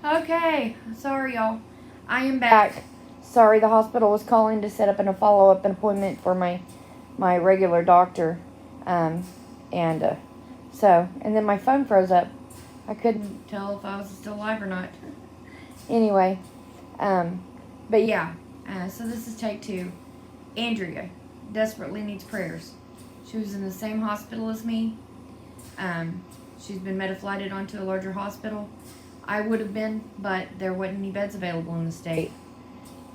Okay, sorry y'all. I am back. Sorry, the hospital was calling to set up a follow-up appointment for my regular doctor. And then my phone froze up. I couldn't tell if I was still alive or not. Anyway, but yeah, so this is take 2. Andrea desperately needs prayers. She was in the same hospital as me. She's been metaflighted onto a larger hospital. I would have been, but there wasn't any beds available in the state.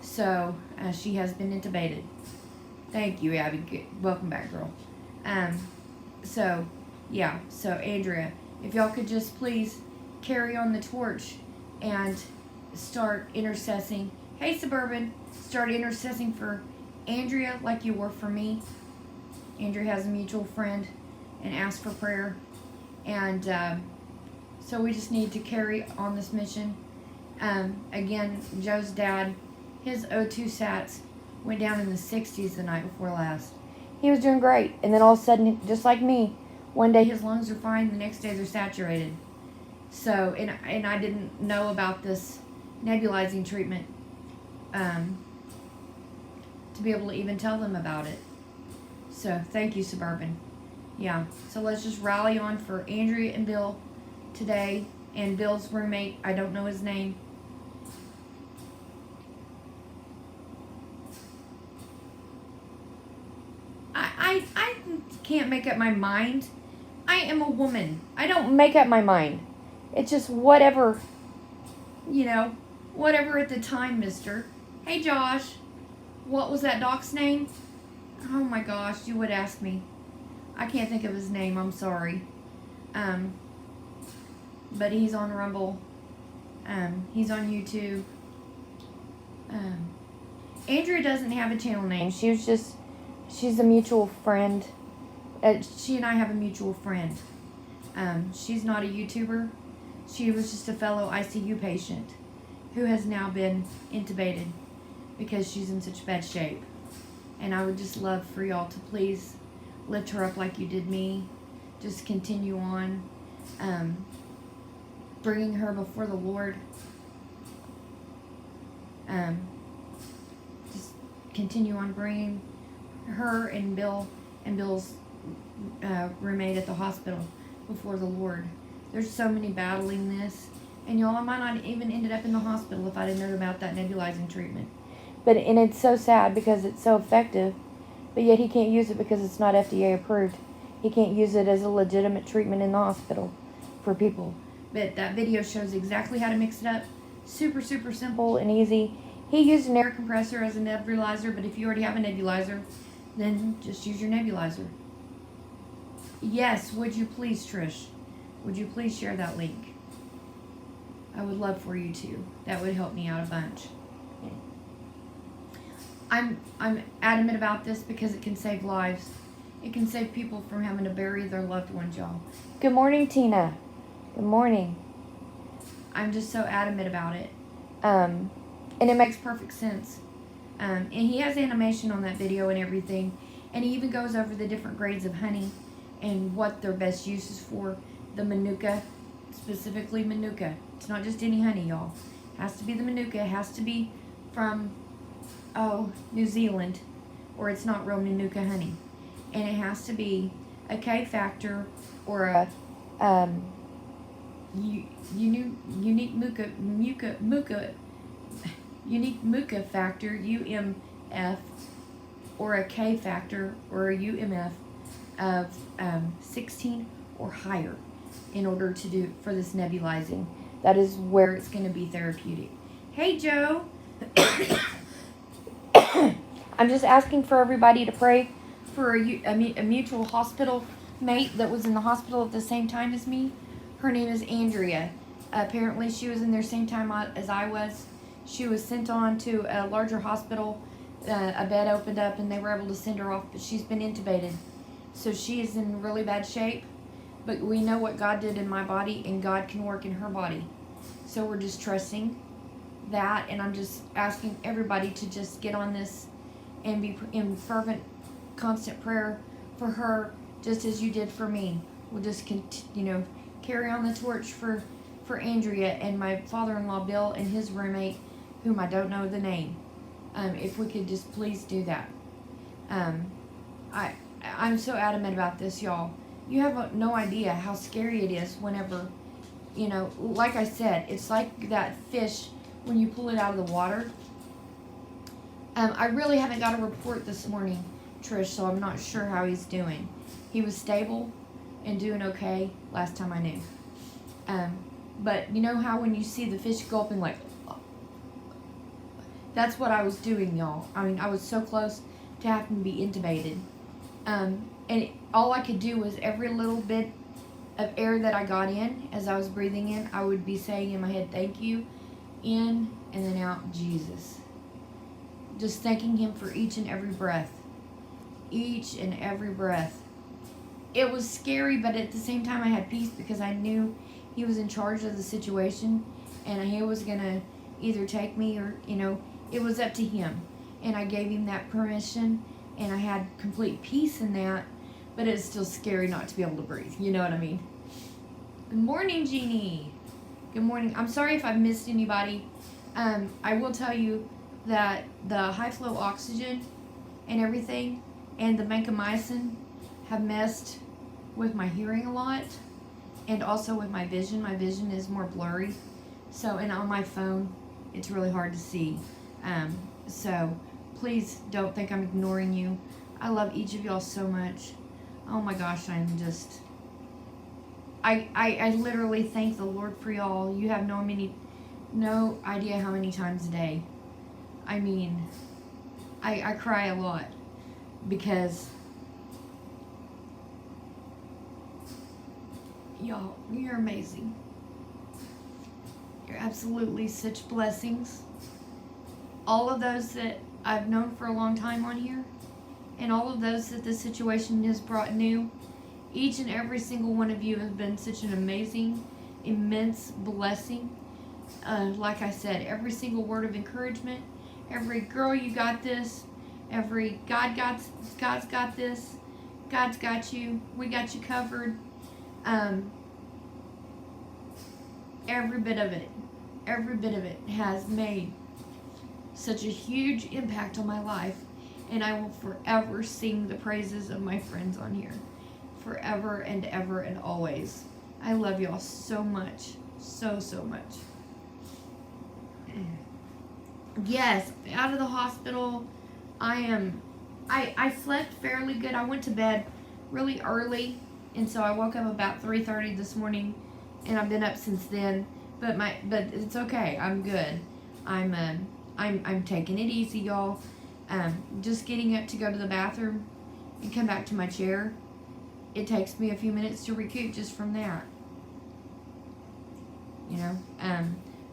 So, she has been intubated. Thank you, Abby. Welcome back, girl. So Andrea, if y'all could just please carry on the torch and start intercessing. Hey, Suburban, start intercessing for Andrea like you were for me. Andrea has a mutual friend and asked for prayer. And so we just need to carry on this mission. Again, Joe's dad, his O2 sats went down in the 60s the night before last. He was doing great. And then all of a sudden, just like me, one day his lungs are fine, the next day they're saturated. So, and I didn't know about this nebulizing treatment to be able to even tell them about it. So, thank you, Suburban. Yeah, so let's just rally on for Andrea and Bill today, and Bill's roommate, I don't know his name. I can't make up my mind. I am a woman. I don't make up my mind. It's just whatever, whatever at the time, mister. Hey, Josh, what was that doc's name? Oh my gosh, you would ask me. I can't think of his name, I'm sorry. But he's on Rumble. He's on YouTube. Andrea doesn't have a channel name. She's a mutual friend. She and I have a mutual friend. She's not a YouTuber. She was just a fellow ICU patient who has now been intubated because she's in such bad shape. And I would just love for y'all to please lift her up like you did me. Just continue on bringing her before the Lord. Just continue on bringing her and Bill and Bill's roommate at the hospital before the Lord. There's so many battling this. And y'all, I might not even ended up in the hospital if I didn't know about that nebulizing treatment. And it's so sad because it's so effective, but yet he can't use it because it's not FDA approved. He can't use it as a legitimate treatment in the hospital for people. But that video shows exactly how to mix it up. Super, super simple and easy. He used an air compressor as a nebulizer, but if you already have a nebulizer, then just use your nebulizer. Yes, would you please, Trish? Would you please share that link? I would love for you to. That would help me out a bunch. I'm adamant about this because it can save lives. It can save people from having to bury their loved ones, y'all. Good morning, Tina. Good morning. I'm just so adamant about it. And it makes perfect sense. And he has animation on that video and everything. And he even goes over the different grades of honey and what their best use is for. The Manuka, specifically Manuka. It's not just any honey, y'all. It has to be the Manuka. It has to be from, New Zealand, or it's not real Manuka honey. And it has to be a K factor or a unique muca factor, UMF, or a K factor or a UMF of 16 or higher in order to do for this nebulizing. That is where it's going to be therapeutic. Hey, Joe. I'm just asking for everybody to pray for a mutual hospital mate that was in the hospital at the same time as me. Her name is Andrea. Apparently she was in there same time as I was. She was sent on to a larger hospital. A bed opened up and they were able to send her off, but she's been intubated. So she is in really bad shape. But we know what God did in my body, and God can work in her body. So we're just trusting that, and I'm just asking everybody to just get on this and be in fervent, constant prayer for her, just as you did for me. We'll just carry on the torch for for Andrea and my father-in-law Bill and his roommate, whom I don't know the name. If we could just please do that. I'm so adamant about this, y'all. You have no idea how scary it is whenever, like I said, it's like that fish when you pull it out of the water. I really haven't got a report this morning, Trish, so I'm not sure how he's doing. He was stable and doing okay last time I knew. But you know how when you see the fish gulping like, that's what I was doing, y'all. I mean, I was so close to having to be intubated. All I could do was every little bit of air that I got in, as I was breathing in, I would be saying in my head, thank you, in and then out, Jesus. Just thanking him for each and every breath. Each and every breath. It was scary, but at the same time I had peace because I knew he was in charge of the situation and he was going to either take me or, it was up to him. And I gave him that permission and I had complete peace in that, but it's still scary not to be able to breathe. You know what I mean? Good morning, Jeannie. Good morning. I'm sorry if I've missed anybody. I will tell you that the high flow oxygen and everything and the vancomycin have messed with my hearing a lot and also with my vision. My vision is more blurry. So, and on my phone, it's really hard to see. So please don't think I'm ignoring you. I love each of y'all so much. Oh my gosh, I'm just, I literally thank the Lord for y'all. You have no idea how many times a day. I mean, I cry a lot because y'all, you're amazing. You're absolutely such blessings. All of those that I've known for a long time on here, and all of those that this situation has brought new, each and every single one of you has been such an amazing, immense blessing. Like I said, every single word of encouragement, every girl, you got this, every God's got this, God's got you, we got you covered. Every bit of it has made such a huge impact on my life, and I will forever sing the praises of my friends on here, forever and ever and always. I love y'all so much, so much. Yes, out of the hospital. I slept fairly good. I went to bed really early, and so I woke up about 3:30 this morning, and I've been up since then. But it's okay. I'm good. I'm taking it easy, y'all. Just getting up to go to the bathroom and come back to my chair. It takes me a few minutes to recoup just from that.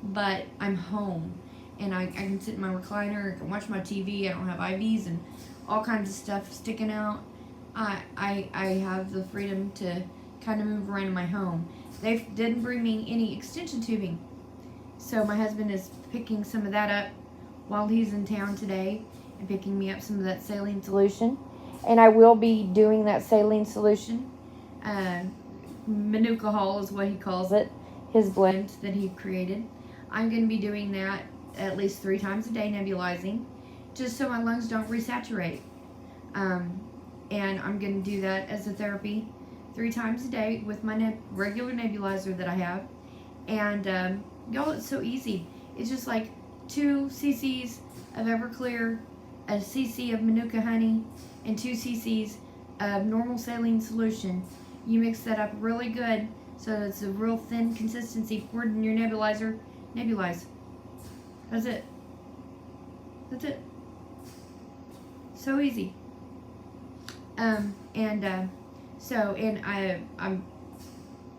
But I'm home. And I can sit in my recliner, I can watch my TV, I don't have IVs and all kinds of stuff sticking out. I have the freedom to kind of move around in my home. They didn't bring me any extension tubing. So my husband is picking some of that up while he's in town today and picking me up some of that saline solution. And I will be doing that saline solution. Manuka is what he calls it, his blend that he created. I'm going to be doing that at least 3 times a day, nebulizing, just so my lungs don't resaturate. And I'm going to do that as a therapy 3 times a day with my regular nebulizer that I have. And y'all, it's so easy. It's just like 2 cc's of Everclear, a cc of Manuka honey, and 2 cc's of normal saline solution. You mix that up really good so that it's a real thin consistency. Pour it in your nebulizer, nebulize. That's it. So easy.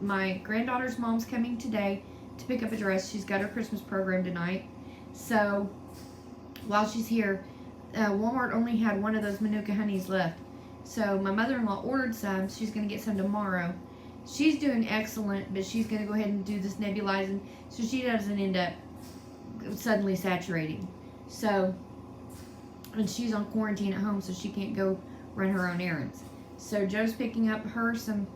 My granddaughter's mom's coming today to pick up a dress. She's got her Christmas program tonight. So while she's here, Walmart only had one of those Manuka honeys left. So my mother-in-law ordered some. She's going to get some tomorrow. She's doing excellent, but she's going to go ahead and do this nebulizing so she doesn't end up suddenly saturating. So, and she's on quarantine at home, so she can't go run her own errands. So Joe's picking up her some,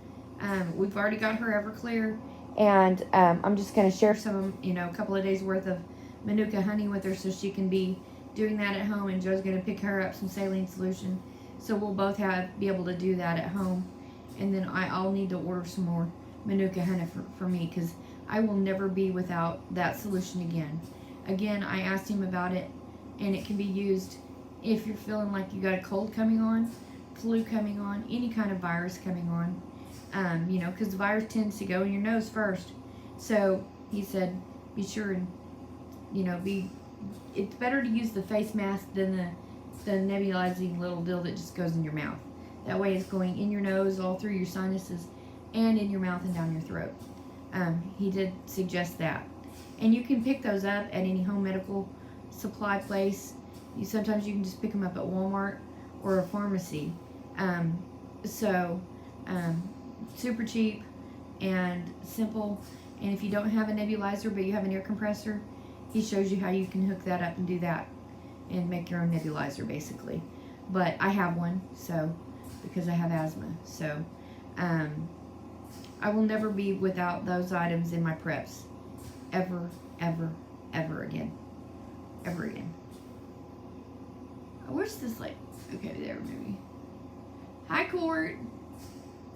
we've already got her Everclear And I'm just going to share some, a couple of days worth of Manuka honey with her so she can be doing that at home. And Joe's going to pick her up some saline solution. So we'll both be able to do that at home. And then I'll need to order some more Manuka honey for me, because I will never be without that solution again. Again, I asked him about it, and it can be used if you're feeling like you got a cold coming on, flu coming on, any kind of virus coming on. Because the virus tends to go in your nose first. So he said, be sure and, it's better to use the face mask than the nebulizing little deal that just goes in your mouth. That way it's going in your nose, all through your sinuses, and in your mouth and down your throat. He did suggest that. And you can pick those up at any home medical supply place. Sometimes you can just pick them up at Walmart or a pharmacy. Super cheap and simple. And if you don't have a nebulizer but you have an air compressor, he shows you how you can hook that up and do that and make your own nebulizer, basically. But I have one, so, because I have asthma. So I will never be without those items in my preps. Ever, ever, ever again. Ever again. Where's this, like, okay, there, maybe. Hi, Court.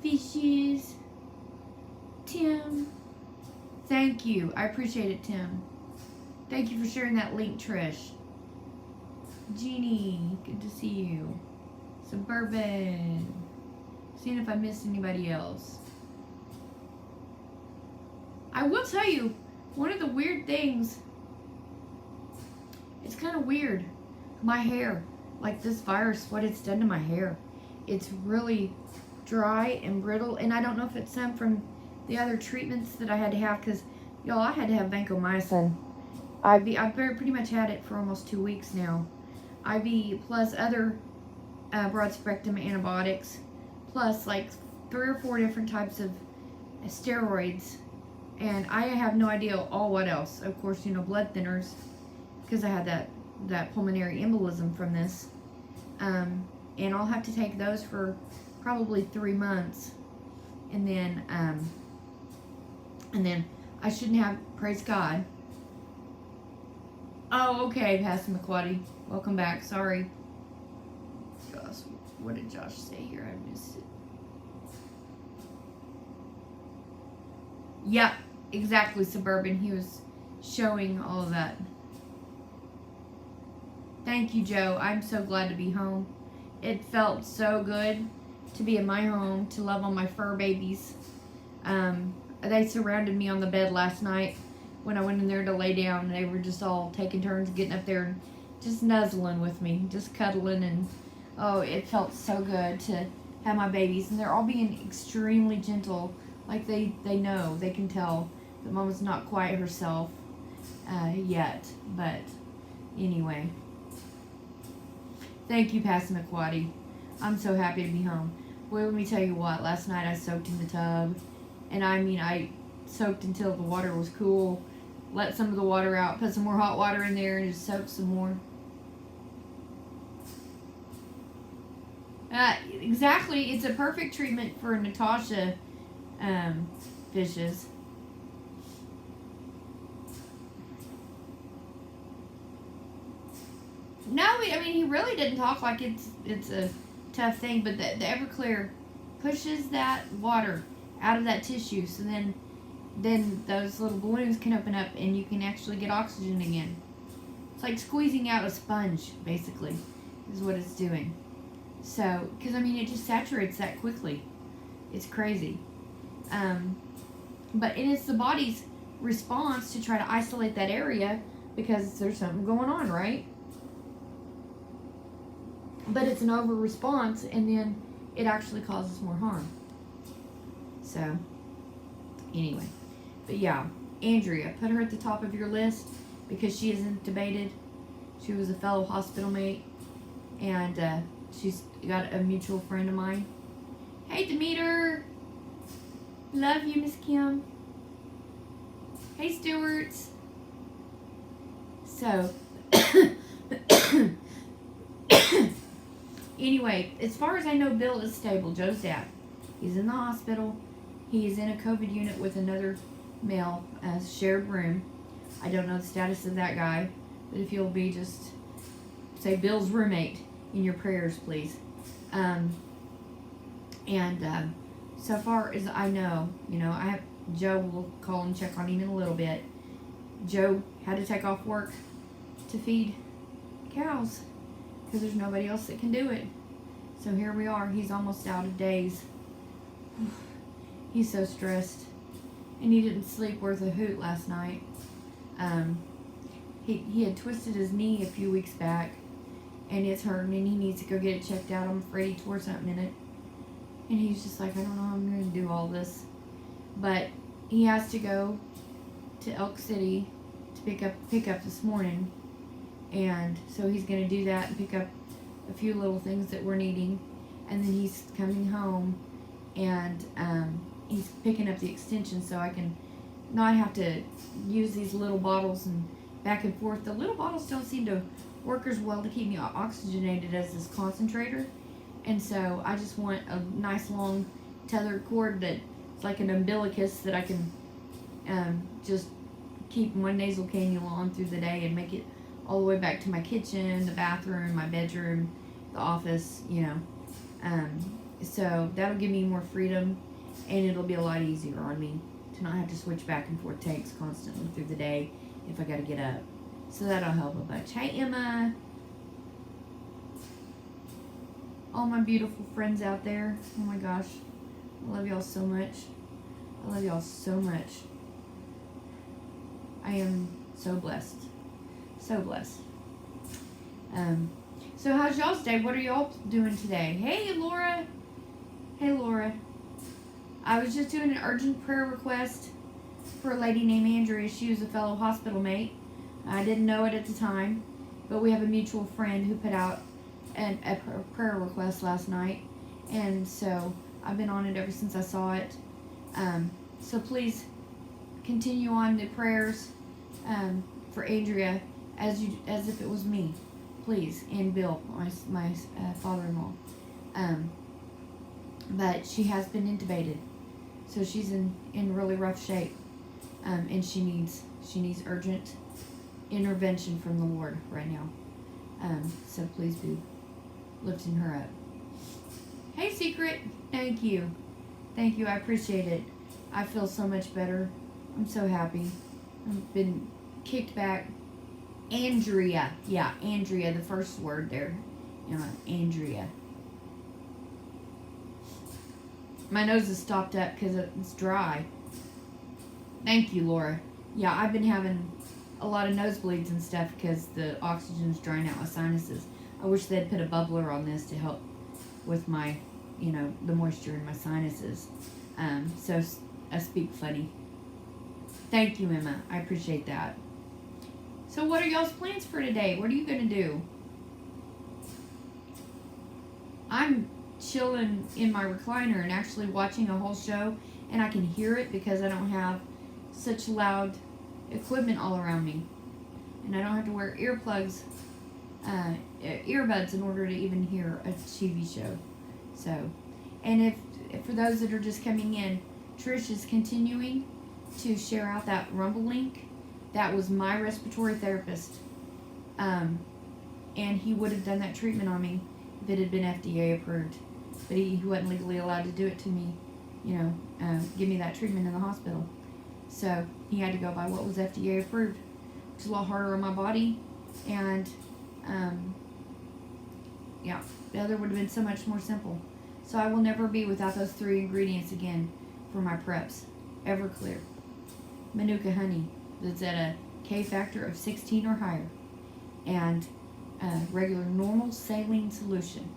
Fishes. Tim. Thank you. I appreciate it, Tim. Thank you for sharing that link, Trish. Jeannie, good to see you. Suburban. Seeing if I missed anybody else. I will tell you, one of the weird things, it's kind of weird. My hair, like this virus, what it's done to my hair. It's really dry and brittle, and I don't know if it's some from the other treatments that I had to have, because, y'all, I had to have vancomycin. I've pretty much had it for almost 2 weeks now. IV plus other broad-spectrum antibiotics, plus like 3 or 4 different types of steroids, and I have no idea what else. Of course, blood thinners, because I had that pulmonary embolism from this. And I'll have to take those for probably 3 months, and then I shouldn't have. Praise God. Oh, okay, Pastor McQuaddy. Welcome back. Sorry. Gosh, what did Josh say here? I missed it. Yep, exactly, Suburban. He was showing all of that. Thank you, Joe. I'm so glad to be home. It felt so good to be in my home, to love on my fur babies. They surrounded me on the bed last night when I went in there to lay down. They were just all taking turns getting up there and just nuzzling with me, just cuddling, and oh, it felt so good to have my babies. And they're all being extremely gentle, like they know, they can tell that Mama's not quite herself yet. But anyway, thank you, Pastor McQuaddy. I'm so happy to be home. Well, let me tell you what, last night I soaked in the tub, and I soaked until the water was cool, let some of the water out, put some more hot water in there, and just soaked some more. Exactly, it's a perfect treatment for Natasha fishes. No, I mean, he really didn't talk like it's a tough thing, but the Everclear pushes that water out of that tissue, so then those little balloons can open up and you can actually get oxygen again. It's like squeezing out a sponge, basically, is what it's doing. So, because, I mean, it just saturates that quickly. It's crazy. But it's the body's response to try to isolate that area because there's something going on, right? But it's an over response, and then it actually causes more harm. So, anyway. But yeah, Andrea, put her at the top of your list because she isn't debated. She was a fellow hospital mate, and she's got a mutual friend of mine. Hey, Demeter. Love you, Miss Kim. Hey, Stewarts. So, anyway, as far as I know, Bill is stable. Joe's dad. He's in the hospital. He's in a COVID unit with another male, shared room. I don't know the status of that guy, but if you'll be just say Bill's roommate in your prayers, please. So far as I know, I have Joe will call and check on him in a little bit. Joe had to take off work to feed cows because there's nobody else that can do it. So here we are. He's almost out of days. He's so stressed, and he didn't sleep worth a hoot last night. He had twisted his knee a few weeks back, and it's hurting, and he needs to go get it checked out. I'm afraid he tore something in it, and he's just like, I don't know how I'm going to do all this, but he has to go to Elk City to pick up this morning, and so he's going to do that and pick up a few little things that we're needing, and then he's coming home, and he's picking up the extension so I can not have to use these little bottles and back and forth. The little bottles don't seem to work as well to keep me oxygenated as this concentrator, and so I just want a nice long tethered cord that's like an umbilicus that I can just keep one nasal cannula on through the day and make it all the way back to my kitchen, the bathroom, my bedroom, the office, so that'll give me more freedom, and it'll be a lot easier on me to not have to switch back and forth tanks constantly through the day if I gotta get up. So that'll help a bunch. Hi, Emma. All my beautiful friends out there. Oh my gosh. I love y'all so much. I love y'all so much. I am so blessed. So blessed. So how's y'all's day? What are y'all doing today? Hey, Laura. Hey, Laura. I was just doing an urgent prayer request for a lady named Andrea. She was a fellow hospital mate. I didn't know it at the time, but we have a mutual friend who put out a prayer request last night, and so I've been on it ever since I saw it. So please continue on the prayers for Andrea as if it was me, please, and Bill, my father-in-law. But she has been intubated, so she's in really rough shape, and she needs urgent intervention from the Lord right now. So please be lifting her up. Hey, Secret. Thank you. I appreciate it. I feel so much better. I'm so happy. I've been kicked back. Andrea. Yeah, Andrea, the first word there. Andrea. My nose is stopped up because it's dry. Thank you, Laura. Yeah, I've been having a lot of nosebleeds and stuff because the oxygen's drying out my sinuses. I wish they'd put a bubbler on this to help with my, the moisture in my sinuses. So I speak funny. Thank you, Emma. I appreciate that. So what are y'all's plans for today? What are you going to do? I'm chilling in my recliner and actually watching a whole show, and I can hear it because I don't have such loud equipment all around me, and I don't have to wear earbuds in order to even hear a TV show. So, and if for those that are just coming in, Trish is continuing to share out that Rumble link. That was my respiratory therapist, and he would have done that treatment on me if it had been FDA approved, but he wasn't legally allowed to do it to me, give me that treatment in the hospital. So he had to go by what was FDA approved, which is a lot harder on my body, and the other would have been so much more simple. So I will never be without those 3 ingredients again for my preps. Everclear, Manuka honey that's at a K factor of 16 or higher, and regular normal saline solution.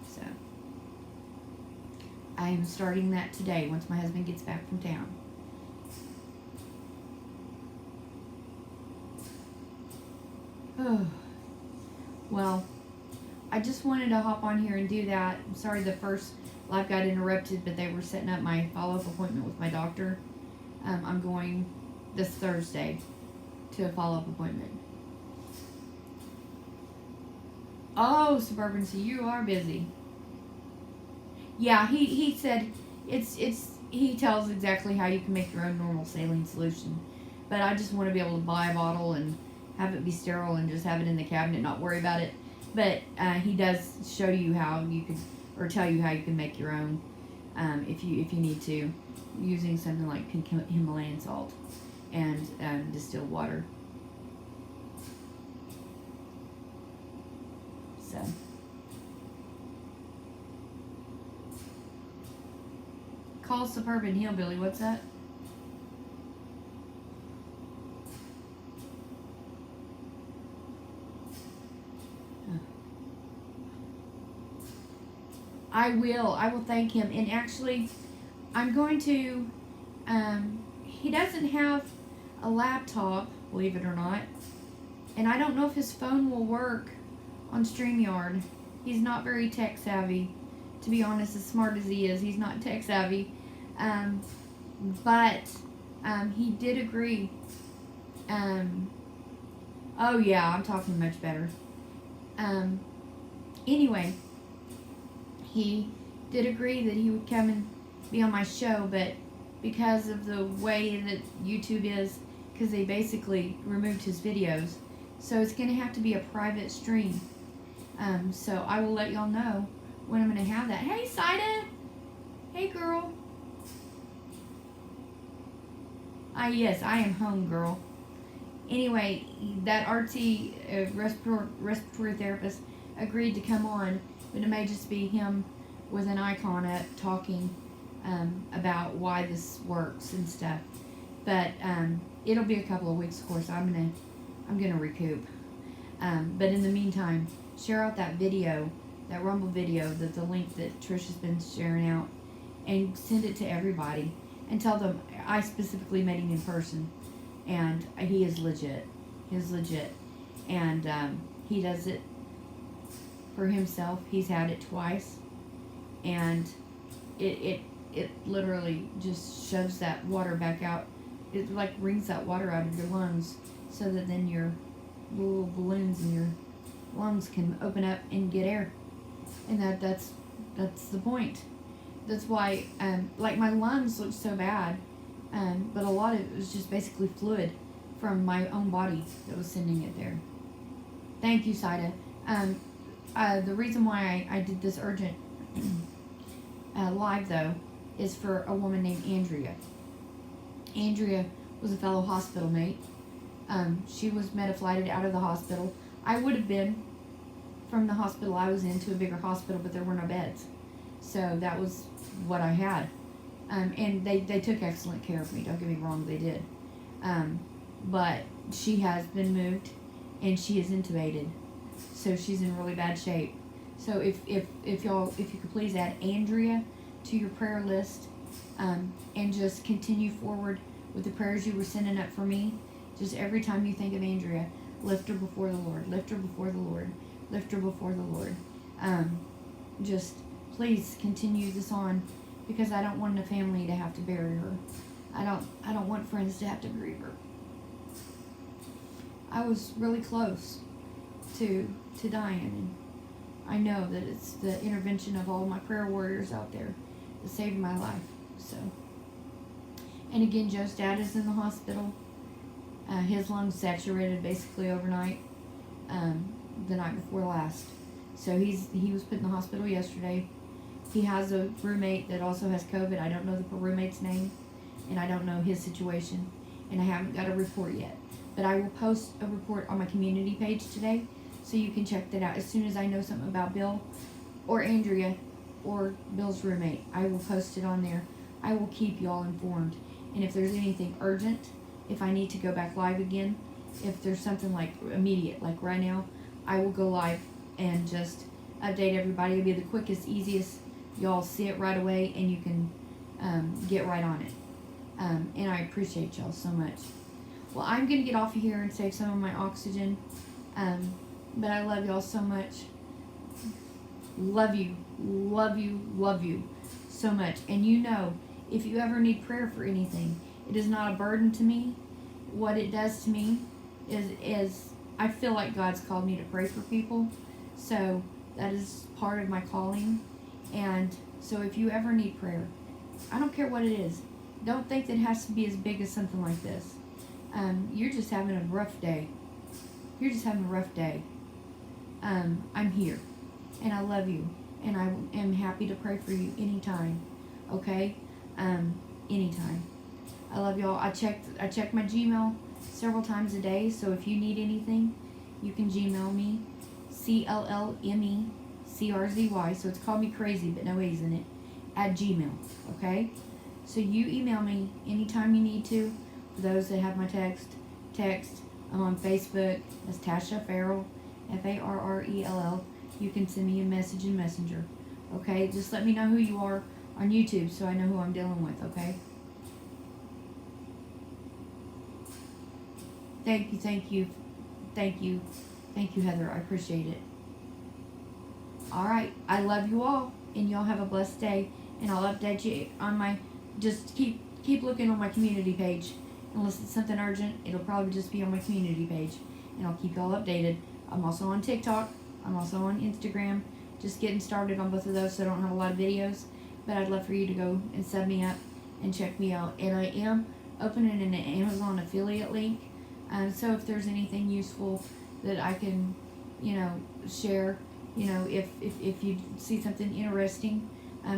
So I am starting that today once my husband gets back from town. Oh, well, I just wanted to hop on here and do that. I'm sorry the first live got interrupted, but they were setting up my follow-up appointment with my doctor. I'm going this Thursday to a follow-up appointment. Oh, Suburban, so you are busy. Yeah, he said it's he tells exactly how you can make your own normal saline solution. But I just want to be able to buy a bottle and have it be sterile and just have it in the cabinet, not worry about it. But he does show you how you could, or tell you how you can make your own, if you need to, using something like Himalayan salt and distilled water. So. Call Suburban Hillbilly. What's that? I will thank him. And actually, I'm going to, he doesn't have a laptop, believe it or not. And I don't know if his phone will work on StreamYard. He's not very tech savvy. To be honest, as smart as he is, he's not tech savvy. But he did agree. Oh yeah, I'm talking much better. Anyway, he did agree that he would come and be on my show, but because of the way that YouTube is, because they basically removed his videos, so it's going to have to be a private stream. So I will let y'all know when I'm going to have that. Hey, Saida! Hey, girl. Yes, I am home, girl. Anyway, that RT respiratory therapist agreed to come on, but it may just be him with an icon up talking about why this works and stuff. But it'll be a couple of weeks, of course. I'm gonna recoup. But in the meantime, share out that video, that Rumble video, the link that Trish has been sharing out, and send it to everybody and tell them I specifically met him in person, and he is legit. He's legit, and he does it for himself. He's had it twice, and it literally just shoves that water back out. It like wrings that water out of your lungs, so that then your little balloons in your lungs can open up and get air, and that's the point. That's why like my lungs looked so bad, but a lot of it was just basically fluid from my own body that was sending it there. Thank you, Saida. The reason why I did this urgent live, though, is for a woman named Andrea. Andrea was a fellow hospital mate. She was meta-flighted out of the hospital. I would have been from the hospital I was in to a bigger hospital, but there were no beds. So that was what I had. And they took excellent care of me. Don't get me wrong, they did. But she has been moved, and she is intubated. So she's in really bad shape. So if you could please add Andrea to your prayer list, and just continue forward with the prayers you were sending up for me. Just every time you think of Andrea, lift her before the Lord. Lift her before the Lord. Lift her before the Lord. Just please continue this on, because I don't want a family to have to bury her. I don't want friends to have to grieve her. I was really close to dying, and I know that it's the intervention of all my prayer warriors out there that saved my life. So, and again, Joe's dad is in the hospital. His lungs saturated basically overnight, the night before last. So he was put in the hospital yesterday. He has a roommate that also has COVID. I don't know the roommate's name, and I don't know his situation, and I haven't got a report yet. But I will post a report on my community page today, so you can check that out. As soon as I know something about Bill or Andrea or Bill's roommate, I will post it on there. I will keep y'all informed. And if there's anything urgent, if I need to go back live again, if there's something like immediate, like right now, I will go live and just update everybody. It'll be the quickest, easiest. Y'all see it right away, and you can get right on it. And I appreciate y'all so much. Well, I'm going to get off of here and save some of my oxygen. But I love y'all so much. Love you. Love you. Love you so much. And you know, if you ever need prayer for anything, it is not a burden to me. What it does to me is I feel like God's called me to pray for people. So that is part of my calling. And so if you ever need prayer, I don't care what it is. Don't think that it has to be as big as something like this. You're just having a rough day. You're just having a rough day. I'm here, and I love you, and I am happy to pray for you anytime. Okay, anytime. I love y'all. I check my Gmail several times a day, so if you need anything, you can Gmail me, CLLMECRZY. So it's Call Me Crazy, but no A's in it, at Gmail. Okay, so you email me anytime you need to. For those that have my text. I'm on Facebook as Tasha Farrell, Farrell. You can send me a message in Messenger. Okay, just let me know who you are on YouTube so I know who I'm dealing with. Okay. Thank you, Heather. I appreciate it. All right, I love you all, and y'all have a blessed day. And I'll update you on my. Just keep looking on my community page. Unless it's something urgent, it'll probably just be on my community page, and I'll keep y'all updated. I'm also on TikTok. I'm also on Instagram. Just getting started on both of those, so I don't have a lot of videos. But I'd love for you to go and sub me up and check me out. And I am opening an Amazon affiliate link. So if there's anything useful that I can, share, if you see something interesting,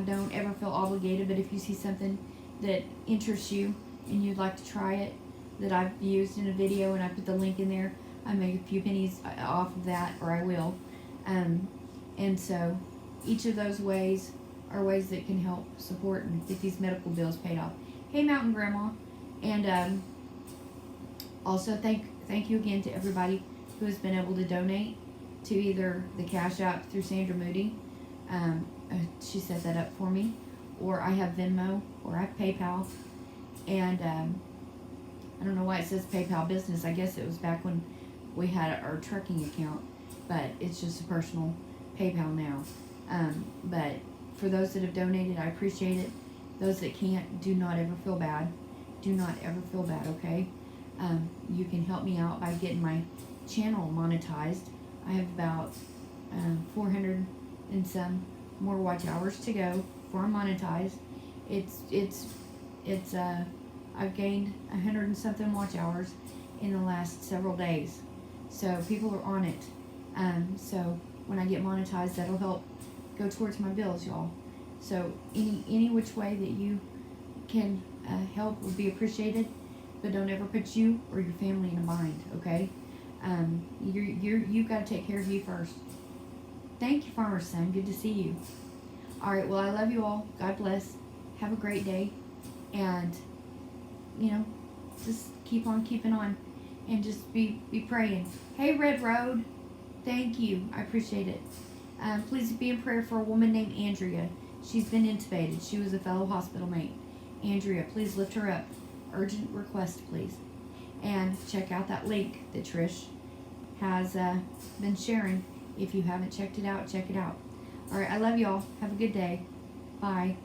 don't ever feel obligated. But if you see something that interests you and you'd like to try it, that I've used in a video and I put the link in there, I make a few pennies off of that, or I will. And so each of those ways are ways that can help support and get these medical bills paid off. Hey, Mountain Grandma. And also thank you again to everybody who has been able to donate to either the Cash App through Sandra Moody. She set that up for me. Or I have Venmo, or I have PayPal. And I don't know why it says PayPal Business. I guess it was back when we had our trucking account, but it's just a personal PayPal now. But for those that have donated, I appreciate it. Those that can't, do not ever feel bad. Do not ever feel bad, okay? You can help me out by getting my channel monetized. I have about 400 and some more watch hours to go before I'm monetized. I've gained 100 and something watch hours in the last several days. So people are on it. So when I get monetized, that'll help go towards my bills, y'all. So any which way that you can help would be appreciated, but don't ever put you or your family in a bind, okay? You've got to take care of you first. Thank you, Farmer's Son. Good to see you. All right, well, I love you all. God bless. Have a great day. And, just keep on keeping on. And just be praying. Hey, Red Road. Thank you. I appreciate it. Please be in prayer for a woman named Andrea. She's been intubated. She was a fellow hospital mate. Andrea, please lift her up. Urgent request, please. And check out that link that Trish has been sharing. If you haven't checked it out, check it out. All right, I love y'all. Have a good day. Bye.